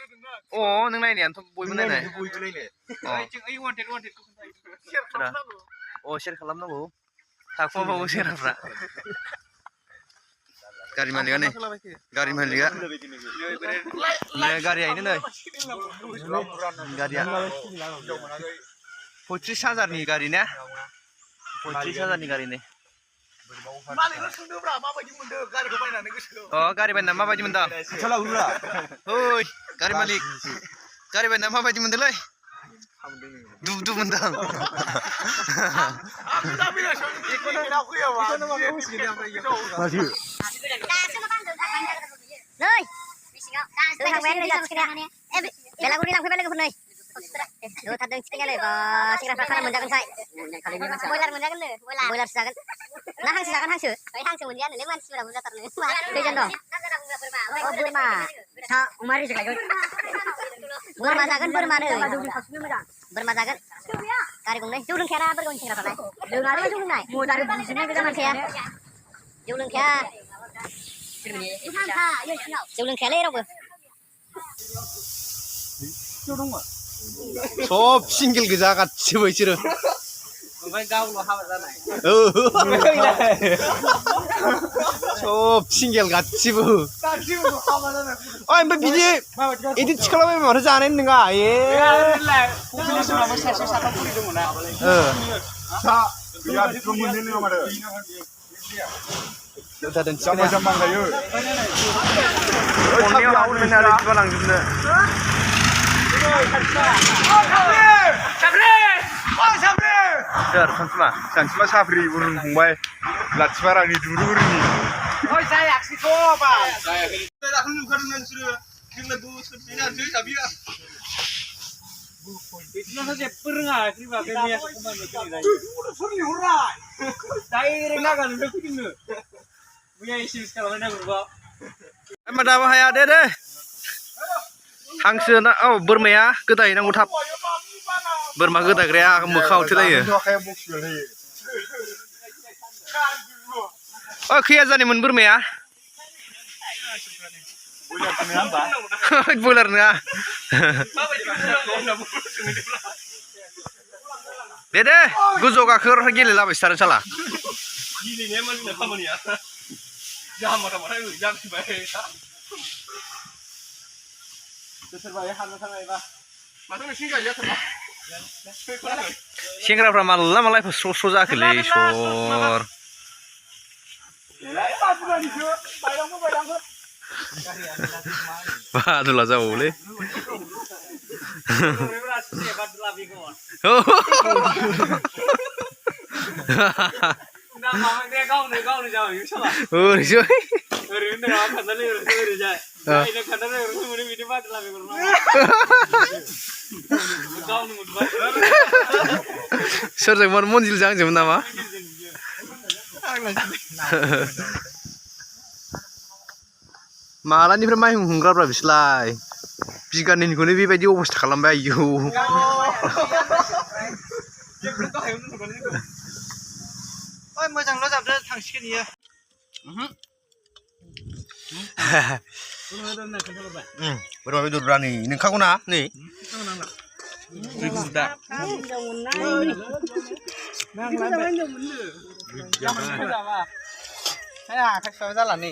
अ नों नायनायानोथ' बयबो नायनाय अ शेयार खालामनांगौ थाखुमाबावो सेराफ्रा गारि मालिका नै गारि मालिका नै गारियानो नै गारिया 35,000नि गारि ना 35,000नि गारि नै मालिकनाव सोंदोब्रा माबायदि मोनदों गारिखौ बायनानै गोसोखौ अ गारि बायना माबायदि मोनदों खालामब्रा ओइ गारि मालिक गारि बायना माबायदि मोनदोंलै दुब दुब मोनदों आं थादों चिकेनआलाय सेंग्राफ्रा खाना मोनजागोन साय बयलार मोनजागोन नो बयलार जागोन ना हांसो जागोन हांसो हांसो मोनजायानोलै मानसिफोरा बुरजाथारनो खैजन दं बोरमा अमा रेजेक लागोन बोरमा जागोन बोरमानो बोरमा जागोन गारि गंनै जौ लोंखायाना बोरगावनि सेंग्राफ्रालाय लोङालै जौ लोंनाय मजारे बुजिनाय गोजा मानसिया जौ लोंखाया जौ लोंखायालै रावबो सब सिंगेल गोजा गासिबो बिसोरो ओमफ्राय गावल' हाबा जानाय सब सिंगेल गासिबो ओमफ्राय बिदि एडिट खालामबाय माथो जानाय नङा सोर सानसुमा साफ्रि बुरुन फंबाय लाथिबारानि दुरुरिनि ओइ जायाखैथ' बा जायाखै दाखौ नुखादों नोंसोरो जोंना बोसोरसेनासो जाबिया बिदिनोथ' जेबो रोङा एख्रिबा बे मैया खमायनो फैनाय सोरनि हरनाय डाइरेक्ट नागानिफ्राय फैदोंनो मैया एसेस खालामनांगौबा मा दाबो हाया दे हांसो ना औ बोरमाया गोदाहैनांगौ थाब बोरमा गोदाग्राया मोखाङाव थोलायो अ खैया जानायमोन बोरमाया बयलार नङा दे गोजौ गाखोर गेलेलाबायसो थारो साला गेलेनाया मानसिना खामानिया जाहा माथाबाथाय ओरै जाफिनबाय सेंग्राफ्रा माला माला स्र' स्र' जाखोलै सर बादुला जाबावलै सोरजोंबा मन्जिल जांजोंमोन नामा मालानिफ्राय माइ हुंग्राब्रा बिसोरलाय बिगानैनिखौनो बेबायदि अबस्था खालामबाय आयौ मोजांल' जाबदो थांसिगोन इयो बोरमा बेदरब्रा नै नोंखागौ ना नै जाला नै